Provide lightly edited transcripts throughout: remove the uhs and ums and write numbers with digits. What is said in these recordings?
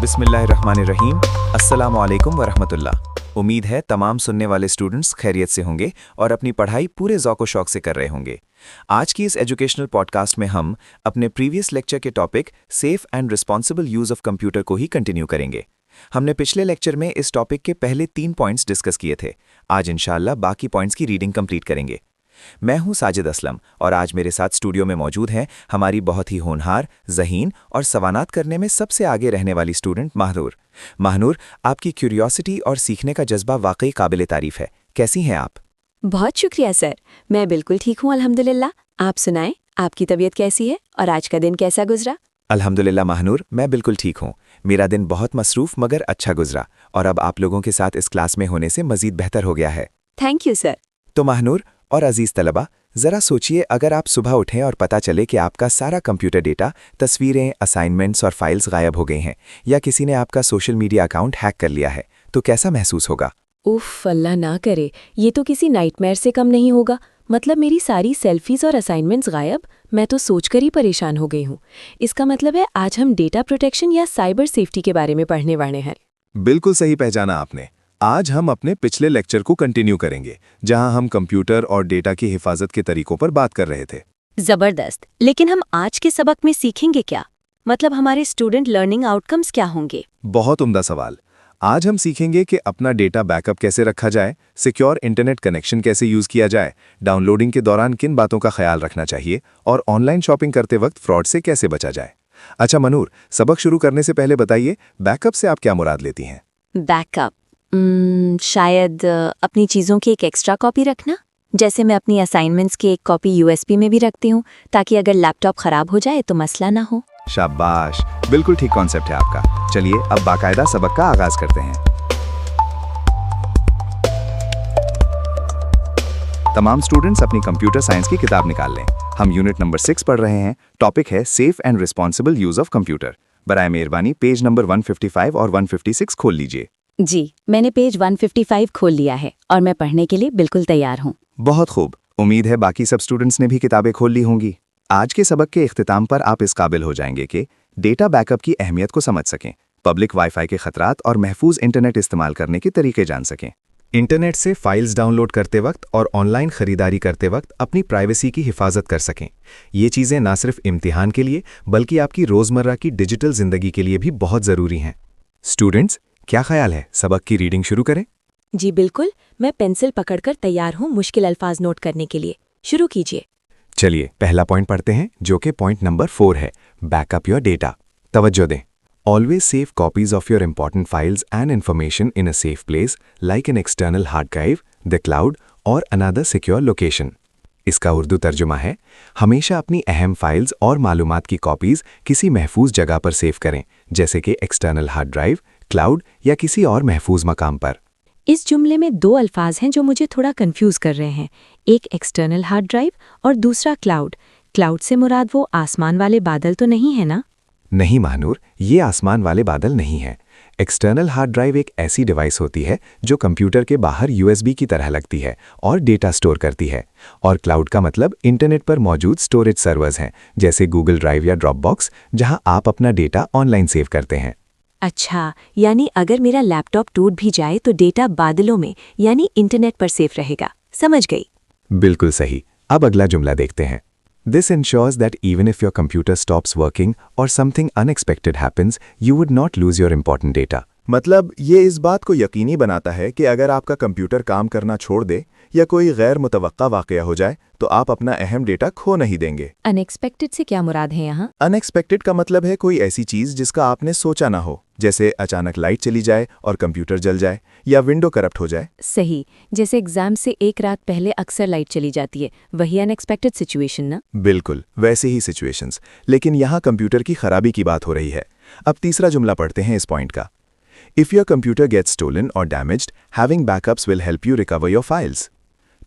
बिस्मिल्लाहिर्रहमानिर्रहीम। अस्सलामु अलैकुम वरहमतुल्लाह। उम्मीद है तमाम सुनने वाले स्टूडेंट्स खैरियत से होंगे और अपनी पढ़ाई पूरे ज़ौक़ शौक़ से कर रहे होंगे। आज की इस एजुकेशनल पॉडकास्ट में हम अपने प्रीवियस लेक्चर के topic safe and responsible use of computer को ही कंटिन्यू करेंगे। हमने पिछले लेक्चर में इस टॉपिक के पहले 3 पॉइंट्स डिस्कस किए थे। आज इंशाअल्लाह बाकी पॉइंट्स की रीडिंग कंप्लीट करेंगे। मैं हूं साजिद असलम और आज मेरे साथ स्टूडियो में मौजूद हैं हमारी बहुत ही होनहार, ज़हीन और सवानात करने में सबसे आगे रहने वाली स्टूडेंट महानूर। महानूर, आपकी क्यूरियोसिटी और सीखने का जज्बा वाकई काबिल तारीफ है। कैसी हैं आप? बहुत शुक्रिया सर, मैं बिल्कुल ठीक हूँ अल्हम्दुलिल्लाह। आप सुनाएं, आपकी तबीयत कैसी है और आज का दिन कैसा गुजरा? अल्हम्दुलिल्लाह महानूर, मैं बिल्कुल ठीक हूँ। मेरा दिन बहुत मसरूफ़ मगर अच्छा गुजरा और अब आप लोगों के साथ इस क्लास में होने से मज़ीद बेहतर हो गया है। Thank you sir. तो महानूर और अजीज़ तलबा, ज़रा सोचिए अगर आप सुबह उठें और पता चले कि आपका सारा कंप्यूटर डेटा, तस्वीरें, असाइनमेंट्स और फाइल्स गायब हो गई हैं या किसी ने आपका सोशल मीडिया अकाउंट हैक कर लिया है, तो कैसा महसूस होगा? उफ, अल्लाह ना करे, ये तो किसी नाइटमेयर से कम नहीं होगा। मतलब मेरी सारी सेल्फीज और असाइनमेंट्स गायब। मैं तो सोचकर ही परेशान हो गई हूँ। इसका मतलब है आज हम डेटा प्रोटेक्शन या साइबर सेफ्टी के बारे में पढ़ने वाले हैं। बिल्कुल सही पहचाना आपने। आज हम अपने पिछले लेक्चर को कंटिन्यू करेंगे, जहां हम कंप्यूटर और डेटा की हिफाजत के तरीकों पर बात कर रहे थे। जबरदस्त। लेकिन हम आज के सबक में सीखेंगे क्या? मतलब हमारे स्टूडेंट लर्निंग आउटकम्स क्या होंगे? बहुत उम्दा सवाल। आज हम सीखेंगे कि अपना डेटा बैकअप कैसे रखा जाए, सिक्योर इंटरनेट कनेक्शन कैसे यूज किया जाए, डाउनलोडिंग के दौरान किन बातों का ख्याल रखना चाहिए और ऑनलाइन शॉपिंग करते वक्त फ्रॉड से कैसे बचा जाए। अच्छा मनूर, सबक शुरू करने से पहले बताइए, बैकअप से आप क्या मुराद लेती हैं? बैकअप शायद अपनी चीज़ों की एक एक्स्ट्रा कॉपी रखना। जैसे मैं अपनी असाइनमेंट्स की एक कॉपी यूएसबी में भी रखती हूँ, ताकि अगर लैपटॉप खराब हो जाए तो मसला ना हो। शाबाश, बिल्कुल ठीक कॉन्सेप्ट है आपका। चलिए अब बाकायदा सबक का आगाज करते हैं। तमाम स्टूडेंट्स अपनी कंप्यूटर साइंस की किताब निकाल लें। हम यूनिट नंबर 6 पढ़ रहे हैं। टॉपिक है safe and responsible use of computer. बराए मेहरबानी पेज नंबर 155 और 156 खोल लीजिए। जी, मैंने पेज 155 खोल लिया है और मैं पढ़ने के लिए बिल्कुल तैयार हूँ। बहुत खूब। उम्मीद है बाकी सब स्टूडेंट्स ने भी किताबें खोल ली होंगी। आज के सबक के इख्तिताम पर आप इस काबिल हो जाएंगे कि डेटा बैकअप की अहमियत को समझ सकें, पब्लिक वाईफाई के खतरात और महफूज इंटरनेट इस्तेमाल करने के तरीके जान सकें, इंटरनेट से फाइल्स डाउनलोड करते वक्त और ऑनलाइन खरीदारी करते वक्त अपनी प्राइवेसी की हिफाजत कर सकें। ये चीज़ें ना सिर्फ इम्तिहान के लिए बल्कि आपकी रोज़मर्रा की डिजिटल ज़िंदगी के लिए भी बहुत ज़रूरी हैं। स्टूडेंट्स, क्या ख्याल है, सबक की रीडिंग शुरू करें? जी बिल्कुल, मैं पेंसिल पकड़कर तैयार हूँ मुश्किल अल्फाज नोट करने के लिए। शुरू कीजिए। चलिए पहला पॉइंट पढ़ते हैं, जो कि पॉइंट नंबर 4 है, बैकअप योर डेटा। तवज्जो दें। Always save copies of your important files and information in a safe place like an external hard drive, the cloud और अनदर सिक्योर लोकेशन। इसका उर्दू तर्जुमा है, हमेशा अपनी अहम फाइल्स और मालूमात की कॉपीज किसी महफूज जगह पर सेव करें, जैसे कि एक्सटर्नल हार्ड ड्राइव, क्लाउड या किसी और महफूज मकाम पर। इस जुमले में 2 अल्फाज हैं जो मुझे थोड़ा कंफ्यूज कर रहे हैं। एक एक्सटर्नल हार्ड ड्राइव और दूसरा क्लाउड। क्लाउड से मुराद वो आसमान वाले बादल तो नहीं है ना? नहीं महानूर, ये आसमान वाले बादल नहीं है। एक्सटर्नल हार्ड ड्राइव एक ऐसी डिवाइस होती है जो कंप्यूटर के बाहर यूएसबी की तरह लगती है और डेटा स्टोर करती है। और क्लाउड का मतलब इंटरनेट पर मौजूद स्टोरेज सर्वर्स हैं, जैसे गूगल ड्राइव या ड्रॉपबॉक्स, जहां आप अपना डेटा ऑनलाइन सेव करते हैं। अच्छा, यानी अगर मेरा लैपटॉप टूट भी जाए तो डेटा बादलों में यानी इंटरनेट पर सेफ रहेगा। समझ गई। बिल्कुल सही। अब अगला जुमला देखते हैं। This ensures that even if your computer stops working or something unexpected happens, you would not lose your important data. मतलब ये इस बात को यकीनी बनाता है कि अगर आपका कंप्यूटर काम करना छोड़ दे या कोई गैर मुतवक्का वाक़या हो जाए तो आप अपना अहम डेटा खो नहीं देंगे। अनएक्सपेक्टेड से क्या मुराद है यहाँ? अनएक्सपेक्टेड का मतलब है कोई ऐसी चीज़ जिसका आपने सोचा ना हो, जैसे अचानक लाइट चली जाए और कंप्यूटर जल जाए या विंडो करप्ट हो जाए। सही, जैसे एग्जाम से एक रात पहले अक्सर लाइट चली जाती है, वही अनएक्सपेक्टेड सिचुएशन ना? बिल्कुल वैसे ही सिचुएशंस, लेकिन यहाँ कंप्यूटर की खराबी की बात हो रही है। अब तीसरा जुमला पढ़ते हैं इस पॉइंट का। If your computer gets stolen or damaged, having backups will help you recover your files.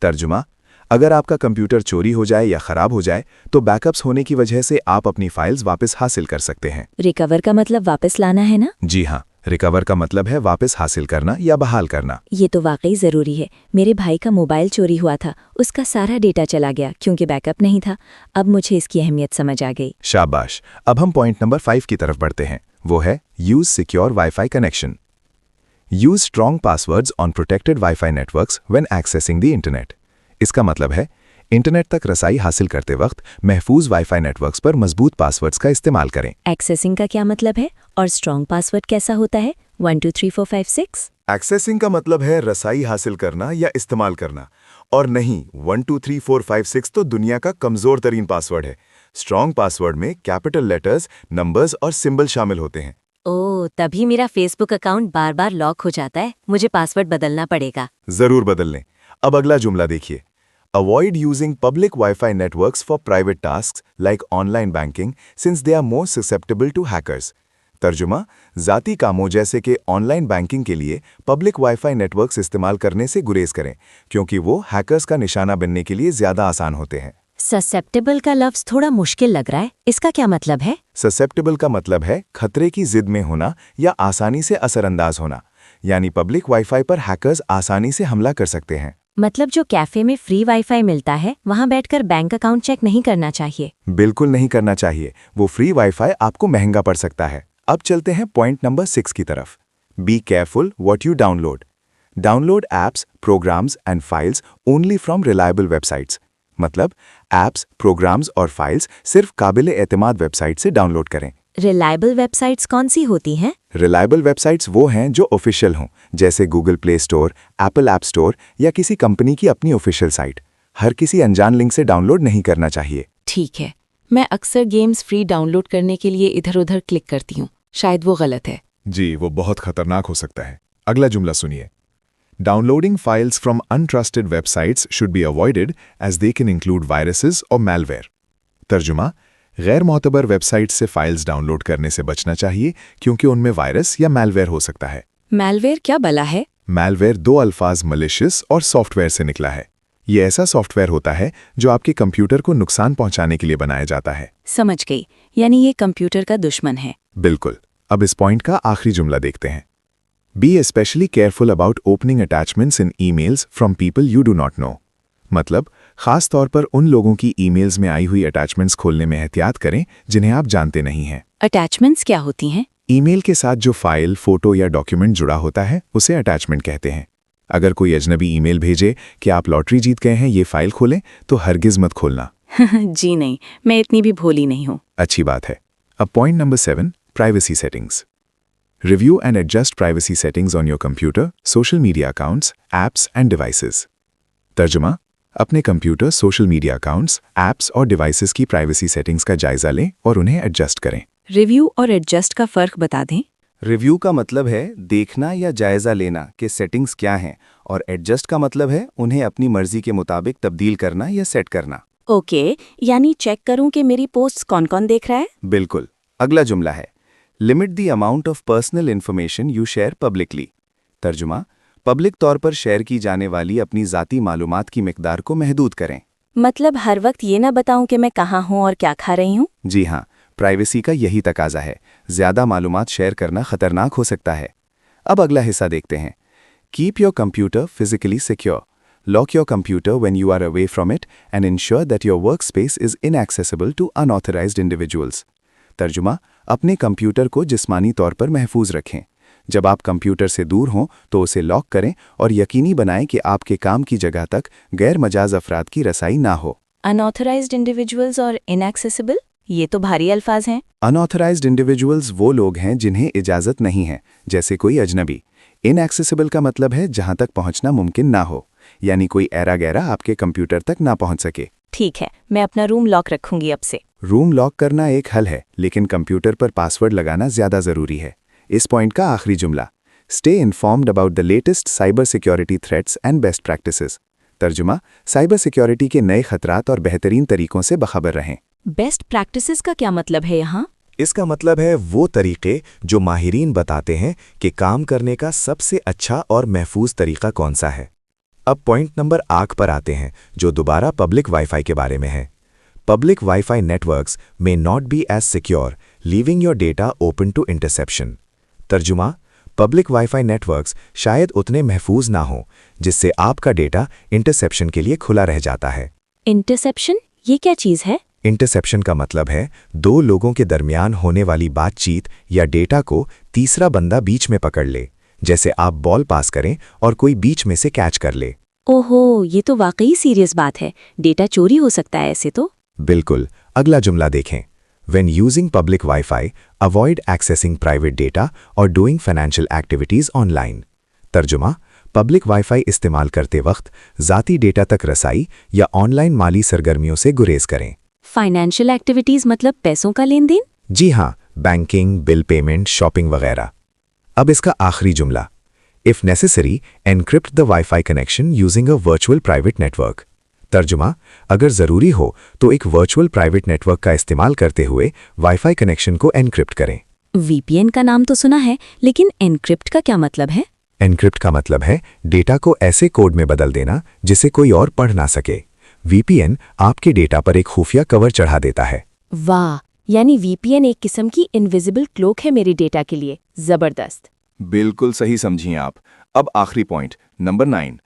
तर्जुमा, अगर आपका कंप्यूटर चोरी हो जाए या खराब हो जाए तो बैकअप्स होने की वजह से आप अपनी फाइल्स वापस हासिल कर सकते हैं। रिकवर का मतलब वापस लाना है ना? जी हाँ, रिकवर का मतलब है वापस हासिल करना या बहाल करना। ये तो वाकई ज़रूरी है। मेरे भाई का मोबाइल चोरी हुआ था, उसका सारा डेटा चला गया क्योंकि बैकअप नहीं था। अब मुझे इसकी अहमियत समझ आ गई। शाबाश। अब हम पॉइंट नंबर 5 की तरफ बढ़ते हैं। वो है use secure wifi connection. Use strong passwords on protected wifi networks when accessing the internet. इसका मतलब है इंटरनेट तक रसाई हासिल करते वक्त महफूज वाईफाई नेटवर्क्स पर मजबूत पासवर्ड्स का इस्तेमाल करें। एक्सेसिंग का क्या मतलब है और स्ट्रॉन्ग पासवर्ड कैसा होता है? 1 2 3 4 5 6। एक्सेसिंग का मतलब है रसाई हासिल करना या इस्तेमाल करना, और नहीं 1 2 3 4 5 6 तो दुनिया का कमजोर तरीन पासवर्ड है। स्ट्रॉन्ग पासवर्ड में कैपिटल लेटर्स, नंबर्स और सिंबल शामिल होते हैं। ओह, तभी मेरा फेसबुक अकाउंट बार बार लॉक हो जाता है। मुझे पासवर्ड बदलना पड़ेगा। जरूर बदल लें। अब अगला जुमला देखिए। Avoid using public Wi-Fi networks for private tasks like online banking since they are more susceptible to hackers. तर्जुमा, ज़ाती कामों जैसे कि ऑनलाइन बैंकिंग के लिए पब्लिक वाईफाई नेटवर्क्स इस्तेमाल करने से गुरेज करें, क्योंकि वो हैकर्स का निशाना बनने के लिए ज़्यादा आसान होते हैं। ससेप्टेबल का लफ्ज थोड़ा मुश्किल लग रहा है। इसका क्या मतलब है? ससेप्टेबल का मतलब है खतरे की जिद में होना या आसानी से असरअंदाज होना, यानी पब्लिक वाईफाई पर हैकर्स आसानी से हमला कर सकते हैं। मतलब जो कैफे में फ्री वाईफाई मिलता है वहां बैठकर बैंक अकाउंट चेक नहीं करना चाहिए। बिल्कुल नहीं करना चाहिए। वो फ्री वाईफाई आपको महंगा पड़ सकता है। अब चलते हैं पॉइंट नंबर 6 की तरफ। Be careful what you download. Download apps, programs and files only from reliable websites. मतलब एप्स, प्रोग्राम्स और फाइल्स सिर्फ काबिल एतमाद वेबसाइट से डाउनलोड करें। रिलायबल वेबसाइट्स कौन सी होती हैं? रिलायबल वेबसाइट्स वो हैं जो ऑफिशियल हों, जैसे Google play store, Apple app store या किसी कंपनी की अपनी ऑफिशियल साइट। हर किसी अनजान लिंक से डाउनलोड नहीं करना चाहिए। ठीक है। मैं अक्सर गेम्स फ्री डाउनलोड करने के लिए इधर-उधर क्लिक करती हूँ। शायद वो गलत है। जी, वो बहुत खतरनाक हो सकता है। अगला जुमला सुनिए। Downloading files from untrusted websites should be avoided as they can include viruses or malware. तर्जुमा, गैर मोतबर वेबसाइट से फाइल्स डाउनलोड करने से बचना चाहिए क्योंकि उनमें वायरस या मैलवेयर हो सकता है। मैलवेयर क्या बला है? मैलवेयर दो अल्फाज मलिशियस और सॉफ्टवेयर से निकला है। ये ऐसा सॉफ्टवेयर होता है जो आपके कंप्यूटर को नुकसान पहुंचाने के लिए बनाया जाता है। समझ गई, यानी ये कंप्यूटर का दुश्मन है। बिल्कुल। अब इस पॉइंट का आखिरी जुमला देखते हैं। Be especially careful about opening attachments in emails from people you do not know. मतलब खास तौर पर उन लोगों की ईमेल्स में आई हुई अटैचमेंट्स खोलने में एहतियात करें जिन्हें आप जानते नहीं हैं। अटैचमेंट्स क्या होती हैं? ईमेल के साथ जो फाइल, फोटो या डॉक्यूमेंट जुड़ा होता है उसे अटैचमेंट कहते हैं। अगर कोई अजनबी ईमेल भेजे कि आप लॉटरी जीत गए हैं, ये फाइल खोलें, तो हरगिज मत खोलना। जी नहीं, मैं इतनी भी भोली नहीं हूँ। अच्छी बात है। अब point number 7, privacy settings. Review and adjust privacy settings on your computer, social media accounts, apps and devices. तर्जुमा, अपने computer, social media accounts, apps और डिवाइसेस की प्राइवेसी सेटिंग्स का जायजा लें और उन्हें एडजस्ट करें। रिव्यू और एडजस्ट का फर्क बता दें। रिव्यू का मतलब है देखना या जायजा लेना कि सेटिंग्स क्या हैं, और एडजस्ट का मतलब है उन्हें अपनी मर्जी के मुताबिक तब्दील करना या सेट करना। ओके, यानी चेक करूं कि मेरी पोस्ट्स कौन-कौन देख रहा है? बिल्कुल। अगला जुमला है limit the amount of personal information you share publicly. तर्जुमा, पब्लिक तौर पर शेयर की जाने वाली अपनी ज़ाती मालूमात की मिकदार को महदूद करें। मतलब हर वक्त ये ना बताऊं कि मैं कहाँ हूँ और क्या खा रही हूँ? जी हाँ, प्राइवेसी का यही तकाजा है। ज़्यादा मालूमात शेयर करना खतरनाक हो सकता है। अब अगला हिस्सा देखते हैं। Keep your computer physically secure. Lock your computer when you are away from it and ensure that your work space is inaccessible to unauthorised individuals. तर्जुमा, अपने कंप्यूटर को जिस्मानी तौर पर महफूज रखें। जब आप कंप्यूटर से दूर हों तो उसे लॉक करें और यकीनी बनाएं कि आपके काम की जगह तक गैर मजाज अफराद की रसाई ना हो। अनऑथराइज्ड इंडिविजुअल्स और इनएक्सेसिबल, ये तो भारी अल्फाज हैं। अनऑथराइज्ड इंडिविजुअल्स वो लोग हैं जिन्हें इजाज़त नहीं है, जैसे कोई अजनबी। इनएक्सेसिबल का मतलब है जहां तक पहुंचना मुमकिन ना हो, यानी कोई ऐरा गैरा आपके कंप्यूटर तक ना पहुंच सके। ठीक है, मैं अपना रूम लॉक रखूंगी अब से। रूम लॉक करना एक हल है, लेकिन कंप्यूटर पर पासवर्ड लगाना ज़्यादा ज़रूरी है। इस पॉइंट का आखिरी जुमला, stay informed about the latest cyber security threats and best practices. तर्जुमा, साइबर सिक्योरिटी के नए खतरात और बेहतरीन तरीकों से बखबर रहें। बेस्ट प्रैक्टिसेस का क्या मतलब है यहाँ? इसका मतलब है वो तरीके जो माहिरीन बताते हैं कि काम करने का सबसे अच्छा और महफूज तरीका कौन सा है। अब पॉइंट नंबर 8 पर आते हैं, जो दोबारा पब्लिक वाईफाई के बारे में है। Public Wi-Fi networks may not be as secure, leaving your data open to interception. तर्जुमा, पब्लिक वाईफाई नेटवर्क्स शायद उतने महफूज ना हो, जिससे आपका डेटा इंटरसेप्शन के लिए खुला रह जाता है। इंटरसेप्शन, ये क्या चीज़ है? इंटरसेप्शन का मतलब है दो लोगों के दरमियान होने वाली बातचीत या डेटा को तीसरा बंदा बीच में पकड़ ले, जैसे आप बॉल पास करें और कोई बीच में से कैच कर ले। ओहो, ये तो वाकई सीरियस बात है। डेटा चोरी हो सकता है ऐसे तो। बिल्कुल। अगला जुमला देखें। When using public Wi-Fi, avoid accessing private data or doing financial activities online. तर्जुमा, पब्लिक वाईफाई इस्तेमाल करते वक्त ज़ाती डेटा तक रसाई या ऑनलाइन माली सरगर्मियों से गुरेज करें। फाइनेंशियल एक्टिविटीज मतलब पैसों का लेन देन? जी हाँ, बैंकिंग, बिल पेमेंट, शॉपिंग वगैरह। अब इसका आखिरी जुमला। If necessary, encrypt the Wi-Fi connection using a virtual private network. तर्जुमा, अगर ज़रूरी हो तो एक वर्चुअल प्राइवेट नेटवर्क का इस्तेमाल करते हुए वाईफाई कनेक्शन को एनक्रिप्ट करें। VPN का नाम तो सुना है, लेकिन एनक्रिप्ट का क्या मतलब है? एनक्रिप्ट का मतलब है डेटा को ऐसे कोड में बदल देना जिसे कोई और पढ़ ना सके। VPN आपके डेटा पर एक खुफिया कवर चढ़ा देता है। वाह, यानी VPN एक किस्म की इनविजिबल क्लोक है मेरे डेटा के लिए। जबरदस्त। बिल्कुल सही समझिए आप। अब आखिरी point, number 9,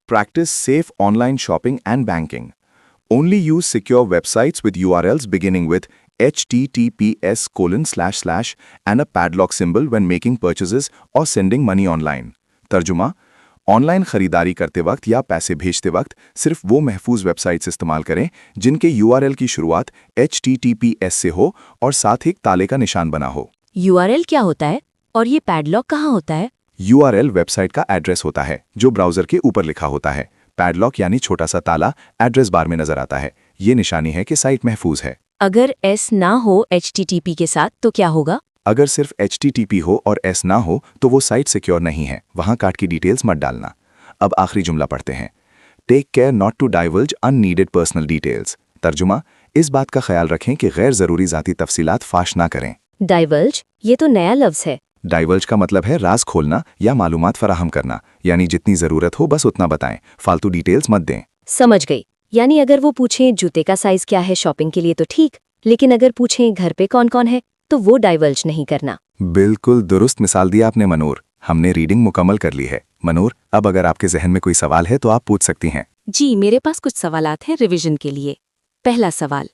practice safe online shopping and banking. Only use secure websites with URLs beginning with https:// and a padlock symbol when making purchases or sending money online. तर्जुमा, ऑनलाइन खरीदारी करते वक्त या पैसे भेजते वक्त सिर्फ वो महफूज वेबसाइट्स इस्तेमाल करें जिनके URL की शुरुआत https से हो और साथ ही एक ताले का निशान बना हो। URL क्या होता है और ये पैडलॉक कहाँ होता है? URL वेबसाइट का एड्रेस होता है जो ब्राउजर के ऊपर लिखा होता है। पैडलॉक यानी छोटा सा ताला एड्रेस बार में नजर आता है। ये निशानी है कि साइट महफूज है। अगर S ना हो HTTP के साथ तो क्या होगा? अगर सिर्फ HTTP हो और S ना हो तो वो साइट सिक्योर नहीं है। वहां कार्ड की डिटेल्स मत डालना। अब आखिरी जुमला पढ़ते हैं। Take care not to divulge unneeded personal details. तर्जुमा, इस बात का ख्याल रखें कि गैर जरूरी जाती तफसीलात फाश ना करें। डाइवल्ज, ये तो नया लफ्ज है। डाइवल्ज का मतलब है राज खोलना या मालूमात फराहम करना, यानी जितनी जरूरत हो बस उतना बताएं, फालतू डिटेल्स मत दें। समझ गई। यानी अगर वो पूछें जूते का साइज क्या है शॉपिंग के लिए तो ठीक, लेकिन अगर पूछें घर पे कौन कौन है तो वो डाइवल्ज नहीं करना। बिल्कुल दुरुस्त मिसाल दी आपने मनूर। हमने रीडिंग मुकम्मल कर ली है। मनूर, अब अगर आपके जहन में कोई सवाल है तो आप पूछ सकती हैं। जी, मेरे पास कुछ सवालात हैं रिवीजन के लिए। पहला सवाल,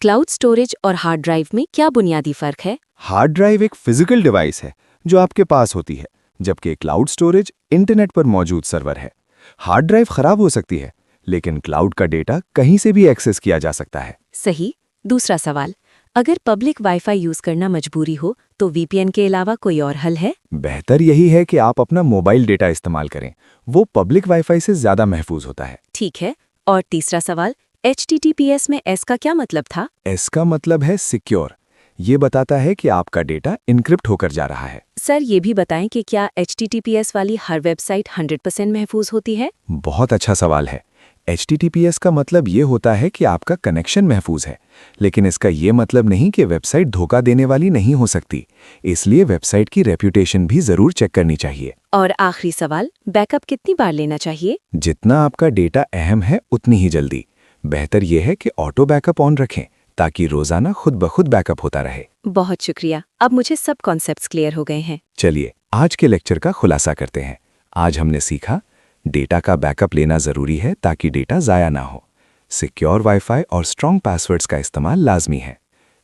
क्लाउड स्टोरेज और हार्ड ड्राइव में क्या बुनियादी फर्क है? हार्ड ड्राइव एक फिजिकल डिवाइस है जो आपके पास होती है, जबकि क्लाउड स्टोरेज इंटरनेट पर मौजूद सर्वर है। हार्ड ड्राइव खराब हो सकती है, लेकिन क्लाउड का डेटा कहीं से भी एक्सेस किया जा सकता है। सही। दूसरा सवाल, अगर पब्लिक वाईफाई यूज करना मजबूरी हो तो VPN के अलावा कोई और हल है? बेहतर यही है कि आप अपना मोबाइल डेटा इस्तेमाल करें, वो पब्लिक वाईफाई से ज्यादा महफूज होता है। ठीक है। और तीसरा सवाल, HTTPS में S का क्या मतलब था? S का मतलब है सिक्योर। ये बताता है कि आपका डेटा इनक्रिप्ट होकर जा रहा है। सर, ये भी बताएं कि क्या HTTPS वाली हर वेबसाइट 100% महफूज होती है? बहुत अच्छा सवाल है। HTTPS का मतलब ये होता है कि आपका कनेक्शन महफूज है, लेकिन इसका ये मतलब नहीं कि वेबसाइट धोखा देने वाली नहीं हो सकती। इसलिए वेबसाइट की रेप्यूटेशन भी जरूर चेक करनी चाहिए। और आखिरी सवाल, बैकअप कितनी बार लेना चाहिए? जितना आपका डेटा अहम है उतनी ही जल्दी। बेहतर यह है कि ऑटो बैकअप ऑन रखें ताकि रोजाना खुद ब खुद बैकअप होता रहे। बहुत शुक्रिया, अब मुझे सब कॉन्सेप्ट्स क्लियर हो गए हैं। चलिए आज के लेक्चर का खुलासा करते हैं। आज हमने सीखा डेटा का बैकअप लेना जरूरी है ताकि डेटा ज़ाया ना हो। सिक्योर वाईफाई और स्ट्रॉन्ग पासवर्ड्स का इस्तेमाल लाजमी है।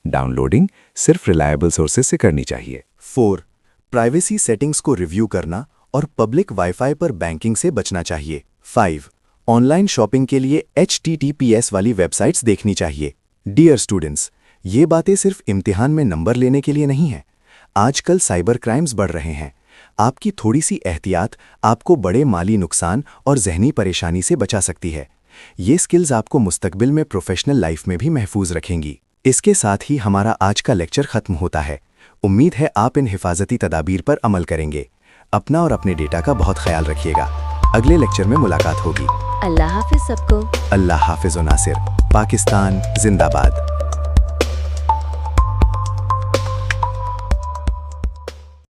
डाउनलोडिंग सिर्फ रिलायबल सोर्सेज से करनी चाहिए। 4. प्राइवेसी सेटिंग्स को रिव्यू करना और पब्लिक वाईफाई पर बैंकिंग से बचना चाहिए। 5. ऑनलाइन शॉपिंग के लिए HTTPS वाली वेबसाइट्स देखनी चाहिए। डियर स्टूडेंट्स, ये बातें सिर्फ इम्तिहान में नंबर लेने के लिए नहीं हैं। आजकल साइबर क्राइम्स बढ़ रहे हैं। आपकी थोड़ी सी एहतियात आपको बड़े माली नुकसान और जहनी परेशानी से बचा सकती है। ये स्किल्स आपको मुस्तकबिल में प्रोफेशनल लाइफ में भी महफूज रखेंगी। इसके साथ ही हमारा आज का लेक्चर खत्म होता है। उम्मीद है आप इन हिफाजती तदाबीर पर अमल करेंगे। अपना और अपने डेटा का बहुत ख्याल रखिएगा। अगले लेक्चर में मुलाकात होगी। अल्लाह हाफिज सबको। अल्लाह हाफिज व नासिर। पाकिस्तान जिंदाबाद।